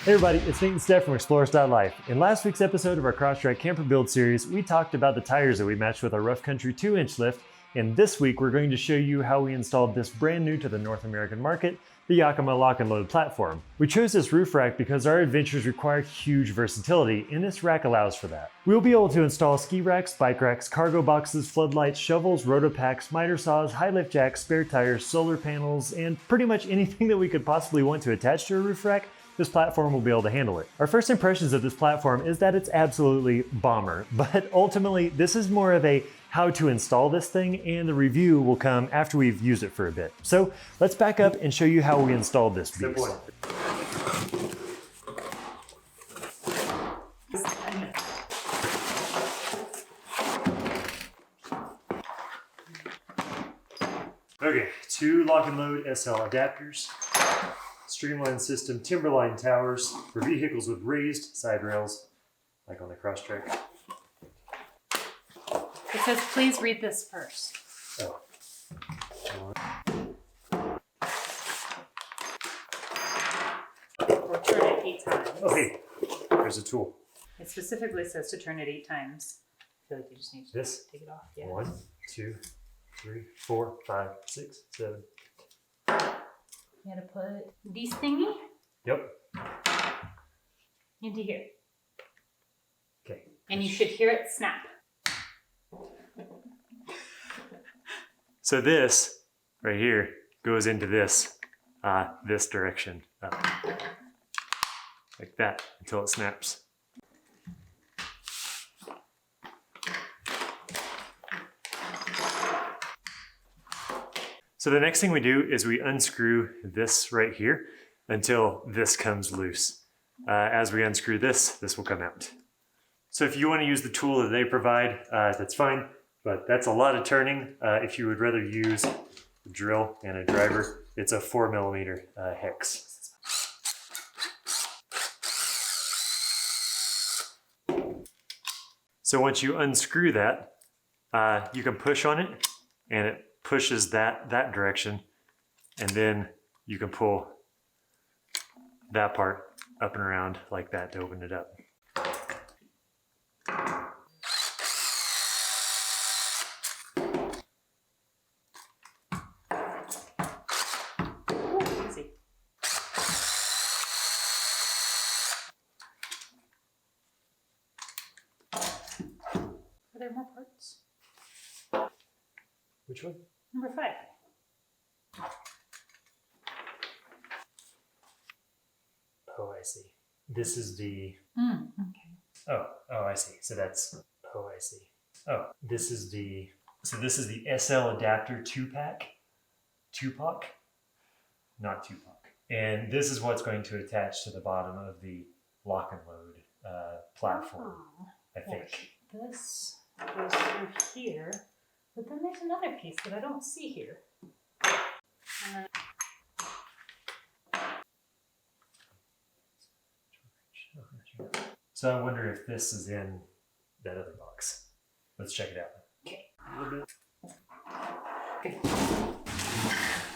Hey everybody, it's Nate and Steph from Explorers.life. In last week's episode of our Crosstrek camper build series, we talked about the tires that we matched with our rough country 2-inch lift, and this week we're going to show you how we installed this brand new to the North American market, the Yakima LockNLoad Platform. We chose this roof rack because our adventures require huge versatility, and this rack allows for that. We'll be able to install ski racks, bike racks, cargo boxes, floodlights, shovels, rotopacks, miter saws, high lift jacks, spare tires, solar panels, and pretty much anything that we could possibly want to attach to a roof rack. This platform will be able to handle it. Our first impressions of this platform is that it's absolutely bomber, but ultimately this is more of a how to install this thing, and the review will come after we've used it for a bit. So let's back up and show you how we installed this beast. Okay, 2 LockNLoad SL adapters. Streamline system Timberline Towers for vehicles with raised side rails, like on the Crosstrek. It says, please read this first. Oh. Or turn it 8 times. Oh, hey, there's a tool. It specifically says to turn it 8 times. I feel like you just need to take it off. Yeah. 1, 2, 3, 4, 5, 6, 7. You gotta put these thingy Yep. into here. Okay. And you should hear it snap. So this right here goes into this direction, like that, until it snaps. So the next thing we do is we unscrew this right here until this comes loose. As we unscrew this, this will come out. So if you want to use the tool that they provide, that's fine, but that's a lot of turning. If you would rather use a drill and a driver, it's a 4mm hex. So once you unscrew that, you can push on it and it pushes that direction, and then you can pull that part up and around like that to open it up. Ooh, easy. Are there more parts? Which one? Number 5. Oh, I see. This is the... Okay. Oh, I see. So that's... Oh, I see. Oh, this is the... So this is the SL adapter 2-pack. 2-pack? Not 2-pack. And this is what's going to attach to the bottom of the LockNLoad platform, I think. This goes through here, but then there's another piece that I don't see here. So I wonder if this is in that other box. Let's check it out. Okay. A little bit.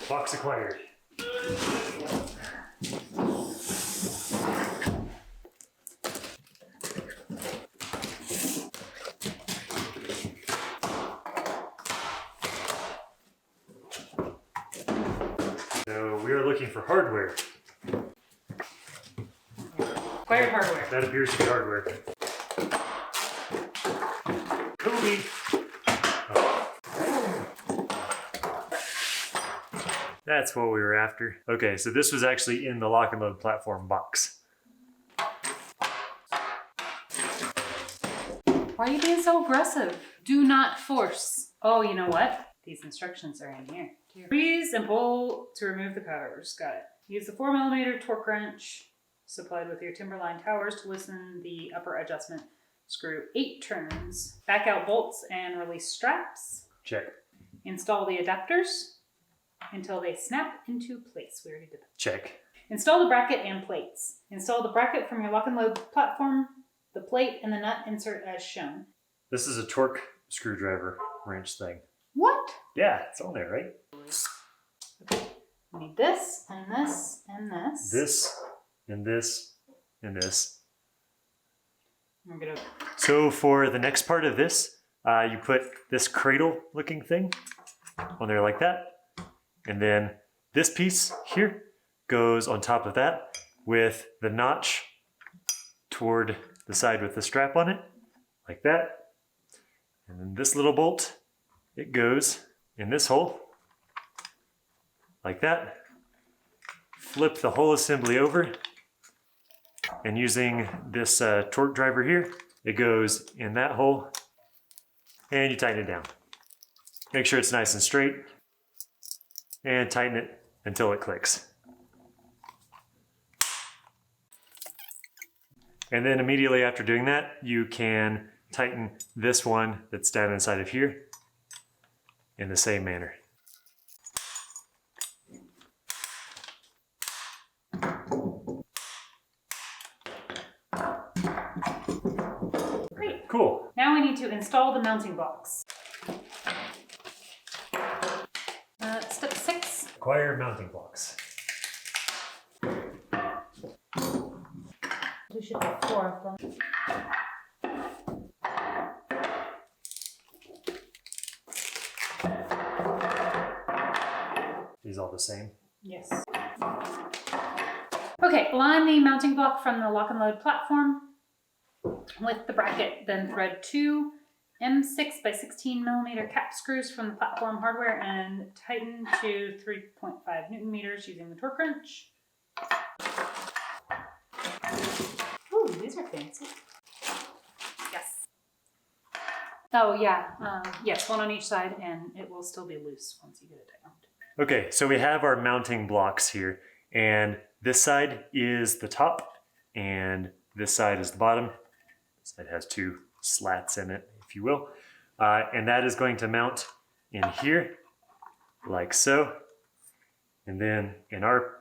Box acquired. So we are looking for hardware. Acquired hardware. That appears to be hardware. Kobe! That's what we were after. Okay, so this was actually in the LockNLoad Platform box. Why are you being so aggressive? Do not force. Oh, you know what? These instructions are in here. Freeze and pull to remove the covers. Got it. Use the 4mm torque wrench supplied with your Timberline Towers to loosen the upper adjustment screw 8 turns. Back out bolts and release straps. Check. Install the adapters until they snap into place. We already did that. Check. Install the bracket and plates. Install the bracket from your LockNLoad platform, the plate, and the nut insert as shown. This is a torque screwdriver wrench thing. What? Yeah, it's on there, right? Okay. We need this, and this, and this. This, and this, in this. I'm gonna. So for the next part of this, you put this cradle looking thing on there like that. And then this piece here goes on top of that with the notch toward the side with the strap on it, like that. And then this little bolt, it goes in this hole, like that. Flip the whole assembly over, and using this torque driver here, it goes in that hole, and you tighten it down. Make sure it's nice and straight, and tighten it until it clicks. And then immediately after doing that, you can tighten this one that's down inside of here in the same manner. Great. Cool. Now we need to install the mounting blocks. Step 6. Acquire mounting blocks. We should have 4 of them. These all the same? Yes. Okay, align the mounting block from the LockNLoad platform with the bracket. Then thread 2 M6 by 16 millimeter cap screws from the platform hardware and tighten to 3.5 Newton meters using the torque wrench. Ooh, these are fancy. Yes. Oh yeah, yes, one on each side, and it will still be loose once you get it down. Okay, so we have our mounting blocks here, and this side is the top, and this side is the bottom. This side has 2 slats in it, if you will. And that is going to mount in here, like so. And then in our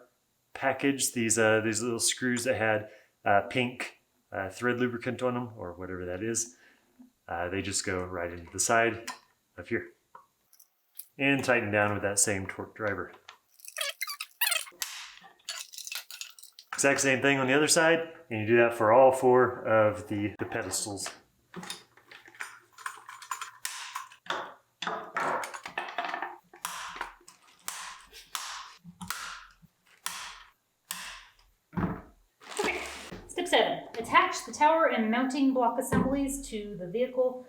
package, these little screws that had pink thread lubricant on them, or whatever that is, they just go right into the side of here. And tighten down with that same torque driver. Exact same thing on the other side, and you do that for all 4 of the pedestals. Okay, step 7. Attach the tower and mounting block assemblies to the vehicle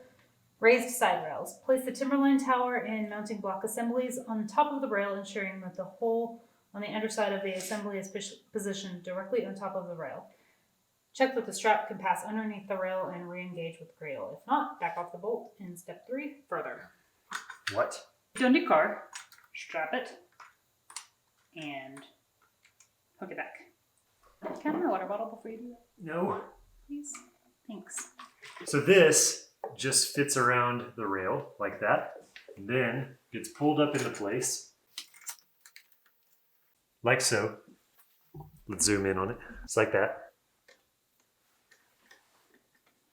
raised side rails. Place the Timberline Tower and mounting block assemblies on top of the rail, ensuring that the hole on the underside of the assembly is positioned directly on top of the rail. Check that the strap can pass underneath the rail and re-engage with the cradle. If not, back off the bolt in step 3 further. What? Go into your car, strap it, and hook it back. Can I have my water bottle before you do that? No. Please? Thanks. So this just fits around the rail like that, and then gets pulled up into place, like so. Let's zoom in on it. It's like that.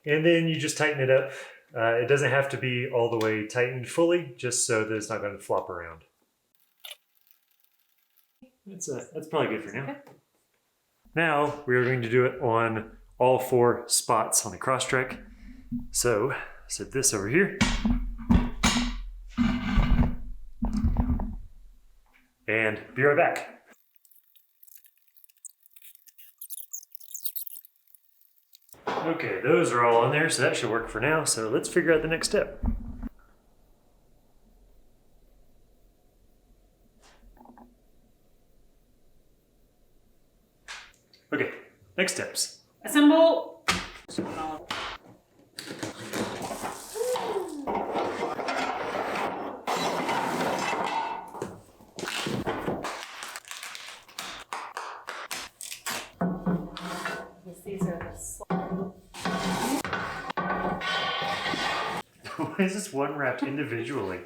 And then you just tighten it up. It doesn't have to be all the way tightened fully, just so that it's not going to flop around. That's probably good for now. Okay. Now we are going to do it on all 4 spots on the Crosstrek. So set this over here. And be right back. Okay, those are all on there, so that should work for now. So let's figure out the next step. Okay, next steps. Assemble. Yes, these are the Why is this one wrapped individually?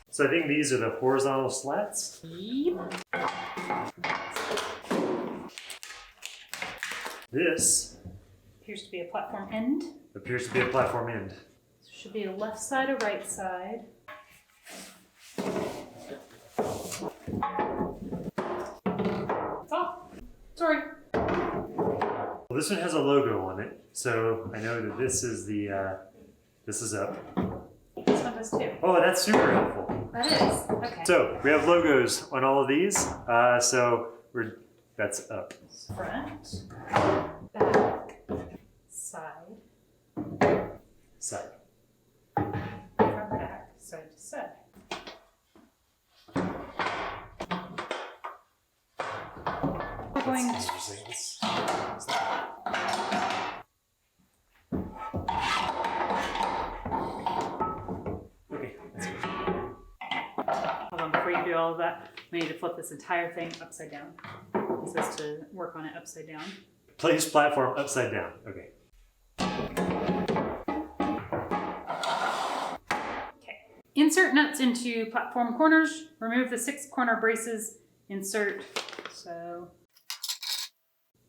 So I think these are the horizontal slats. Yep. This Appears to be a platform end. appears to be a platform end. Should be a left side or right side. Sorry. Well, this one has a logo on it, so I know that this is the, this is up. This one does too. Oh, that's super helpful. That is. Okay. So we have logos on all of these, so that's up. Front, back, side, Side. front, back, side to side. We're going That's interesting. Okay. Hold on, before you do all of that, we need to flip this entire thing upside down. It says to work on it upside down. Place platform upside down. Okay. Okay. Insert nuts into platform corners. Remove the 6 corner braces. Insert. So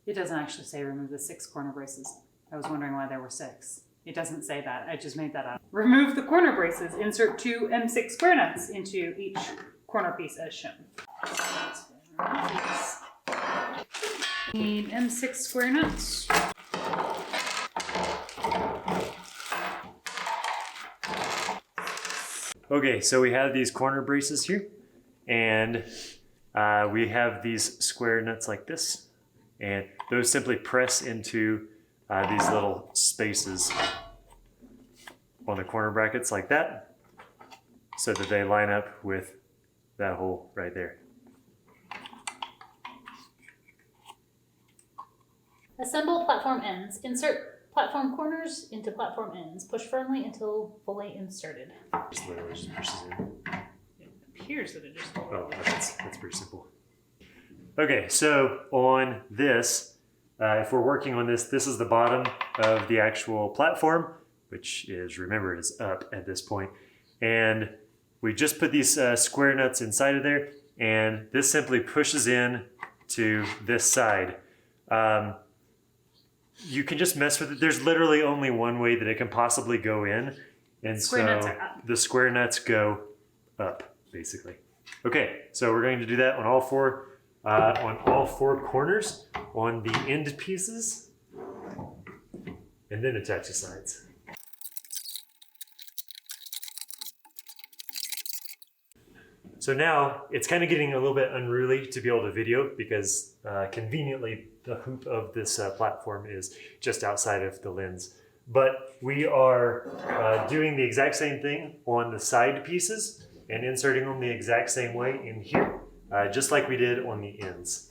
it doesn't actually say remove the 6 corner braces. I was wondering why there were 6. It doesn't say that. I just made that up. Remove the corner braces. Insert 2 M6 square nuts into each corner piece as shown. Need M6 square nuts. Okay, so we have these corner braces here, and we have these square nuts like this, and those simply press into these little spaces on the corner brackets like that, so that they line up with that hole right there. Assemble platform ends. Insert platform corners into platform ends. Push firmly until fully inserted. Just literally just pushes in. It appears that it just. Oh, that's pretty simple. Okay, so on this, if we're working on this, this is the bottom of the actual platform, which is, remember, is up at this point. And we just put these square nuts inside of there, and this simply pushes in to this side. You can just mess with it. There's literally only one way that it can possibly go in. And Square nuts so are up. the square nuts go up, basically. Okay, so we're going to do that on all four corners, on the end pieces, and then attach the sides. So now it's kind of getting a little bit unruly to be able to video because conveniently the hoop of this platform is just outside of the lens. But we are doing the exact same thing on the side pieces and inserting them the exact same way in here, just like we did on the ends.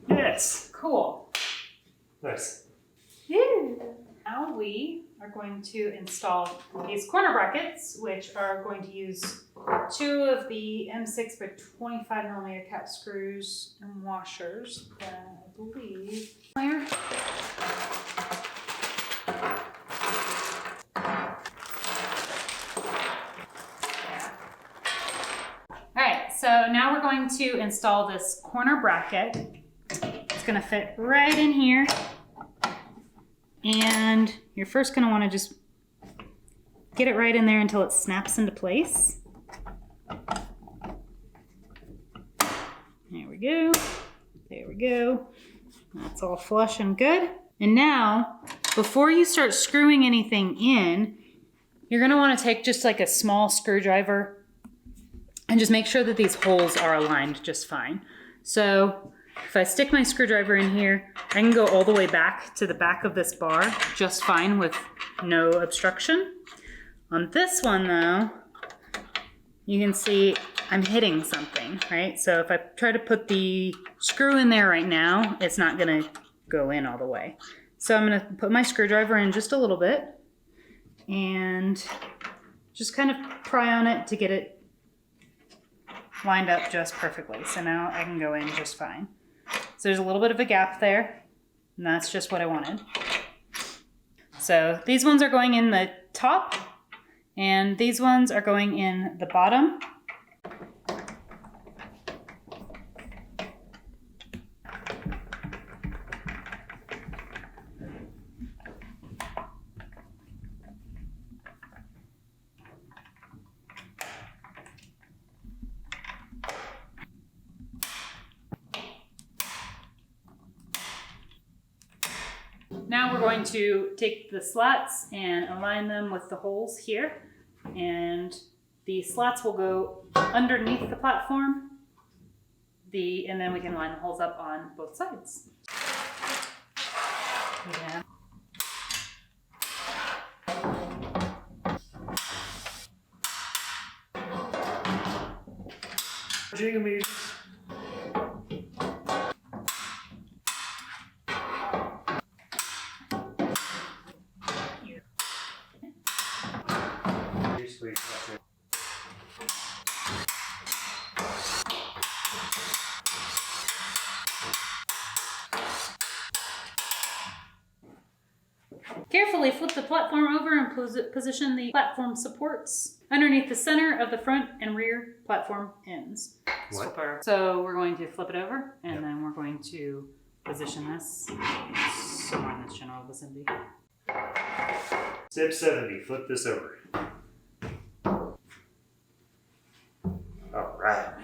Yes. Cool. Nice. Now we are going to install these corner brackets, which are going to use 2 of the M6 by 25 millimeter cap screws and washers that I believe where. Alright, so now we're going to install this corner bracket. It's going to fit right in here. And you're first going to want to just get it right in there until it snaps into place. There we go. There we go. That's all flush and good. And now, before you start screwing anything in, you're going to want to take just like a small screwdriver and just make sure that these holes are aligned just fine. So if I stick my screwdriver in here, I can go all the way back to the back of this bar just fine with no obstruction. On this one though, you can see I'm hitting something, right? So if I try to put the screw in there right now, it's not gonna go in all the way. So I'm gonna put my screwdriver in just a little bit and just kind of pry on it to get it lined up just perfectly. So now I can go in just fine. So there's a little bit of a gap there, and that's just what I wanted. So these ones are going in the top, and these ones are going in the bottom. Now we're going to take the slats and align them with the holes here. And the slats will go underneath the platform. And then we can line the holes up on both sides. Yeah. Jimmy. Carefully flip the platform over and position the platform supports underneath the center of the front and rear platform ends. What? So we're going to flip it over, and then we're going to position this somewhere in this general vicinity. Step 70, flip this over. All right.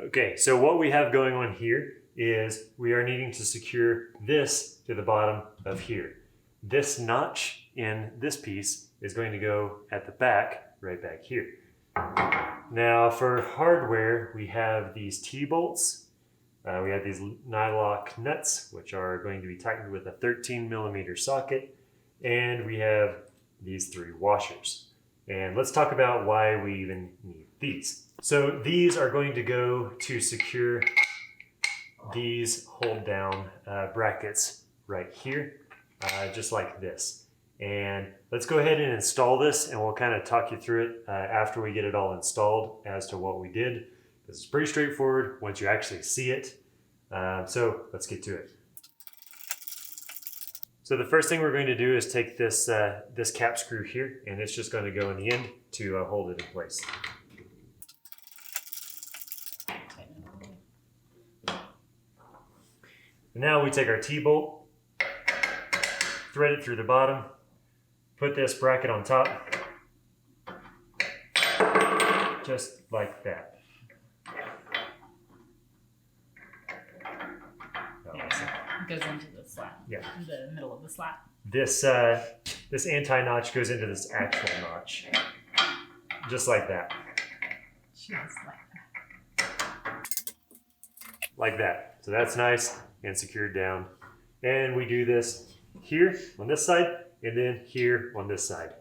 Okay, so what we have going on here is we are needing to secure this to the bottom of here. This notch in this piece is going to go at the back, right back here. Now for hardware, we have these T-bolts. We have these nylock nuts, which are going to be tightened with a 13mm socket. And we have these 3 washers. And let's talk about why we even need these. So these are going to go to secure these hold down brackets right here, just like this. And let's go ahead and install this, and we'll kind of talk you through it after we get it all installed as to what we did. This is pretty straightforward once you actually see it. So let's get to it. So the first thing we're going to do is take this, this cap screw here, and it's just going to go in the end to hold it in place. Now we take our T-bolt, thread it through the bottom, put this bracket on top, just like that. It goes into the slat. Yeah. The middle of the slat. This this anti-notch goes into this actual notch, just like that. Just like that. Like that. So that's nice and secured down. And we do this here on this side, and then here on this side.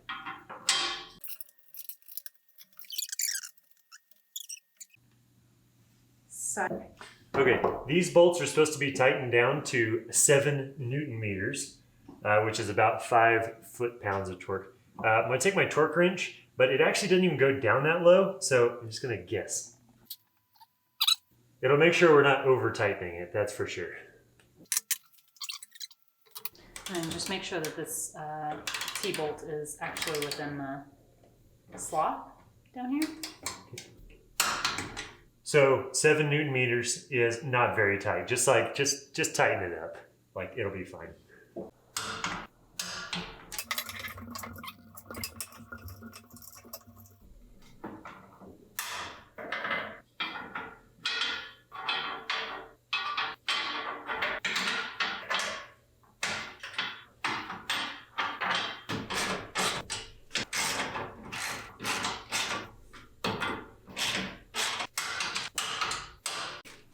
Okay, these bolts are supposed to be tightened down to 7 Newton meters, which is about 5 foot-pounds of torque. I'm going to take my torque wrench, but it actually doesn't even go down that low, so I'm just going to guess. It'll make sure we're not over-tightening it, that's for sure. And just make sure that this T-bolt is actually within the slot down here. So 7 Newton meters is not very tight. Just tighten it up. Like, it'll be fine.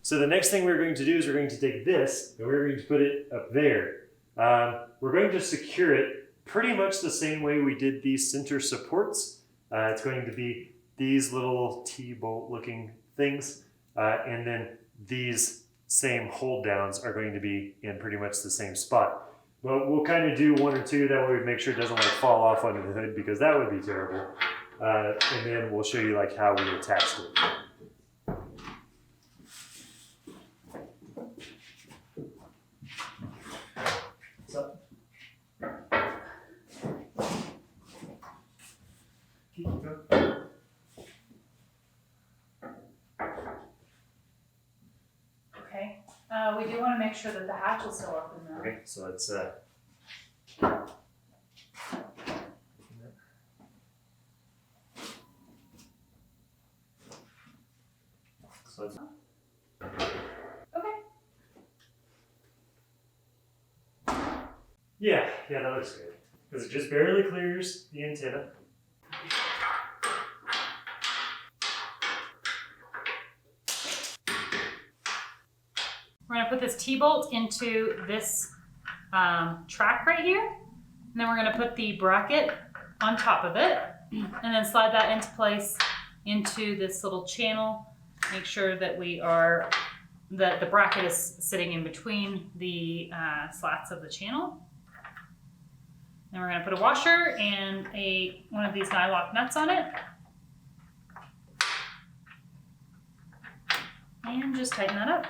So the next thing we're going to do is we're going to take this and we're going to put it up there. We're going to secure it pretty much the same way we did these center supports. It's going to be these little T-bolt looking things, and then these same hold downs are going to be in pretty much the same spot. But we'll kind of do 1 or 2, that way we make sure it doesn't like fall off under the hood, because that would be terrible. And then we'll show you like how we attached it. Okay. We do want to make sure that the hatch is still open though. Okay, so let's Okay. Yeah, that looks good. Because it just barely clears the antenna. We're going to put this T-bolt into this track right here. And then we're going to put the bracket on top of it. And then slide that into place into this little channel. Make sure that that the bracket is sitting in between the slats of the channel. Then we're going to put a washer and one of these nylock nuts on it. And just tighten that up.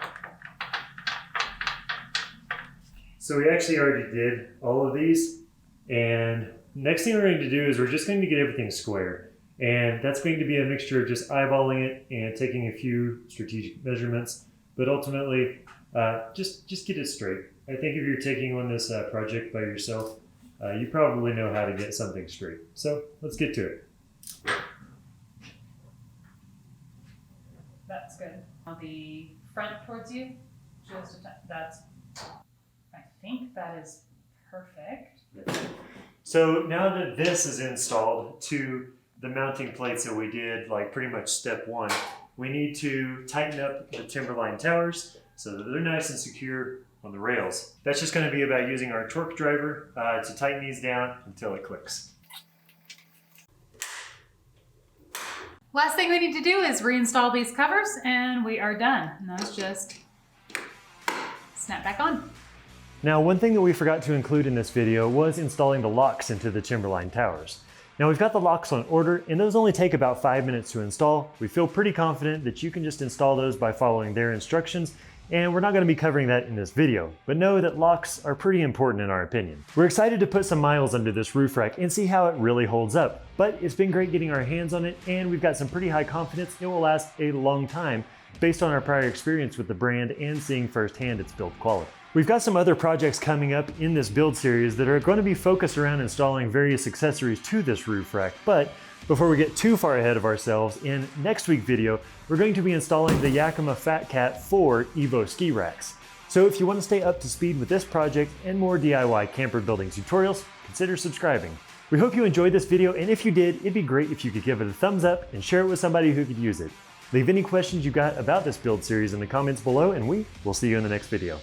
So we actually already did all of these, and next thing we're going to do is we're just going to get everything square. And that's going to be a mixture of just eyeballing it and taking a few strategic measurements, but ultimately just get it straight. I think if you're taking on this project by yourself, you probably know how to get something straight. So let's get to it. That's good. On the front towards you, I think that is perfect. So now that this is installed to the mounting plates that we did, like pretty much step one, we need to tighten up the Timberline Towers so that they're nice and secure on the rails. That's just going to be about using our torque driver to tighten these down until it clicks. Last thing we need to do is reinstall these covers and we are done. And those just snap back on. Now, one thing that we forgot to include in this video was installing the locks into the Timberline Towers. Now we've got the locks on order and those only take about 5 minutes to install. We feel pretty confident that you can just install those by following their instructions, and we're not going to be covering that in this video, but know that locks are pretty important in our opinion. We're excited to put some miles under this roof rack and see how it really holds up, but it's been great getting our hands on it, and we've got some pretty high confidence it will last a long time based on our prior experience with the brand and seeing firsthand its build quality. We've got some other projects coming up in this build series that are going to be focused around installing various accessories to this roof rack, but before we get too far ahead of ourselves, in next week's video, we're going to be installing the Yakima Fat Cat 4 Evo ski racks. So if you want to stay up to speed with this project and more DIY camper building tutorials, consider subscribing. We hope you enjoyed this video, and if you did, it'd be great if you could give it a thumbs up and share it with somebody who could use it. Leave any questions you got about this build series in the comments below, and we will see you in the next video.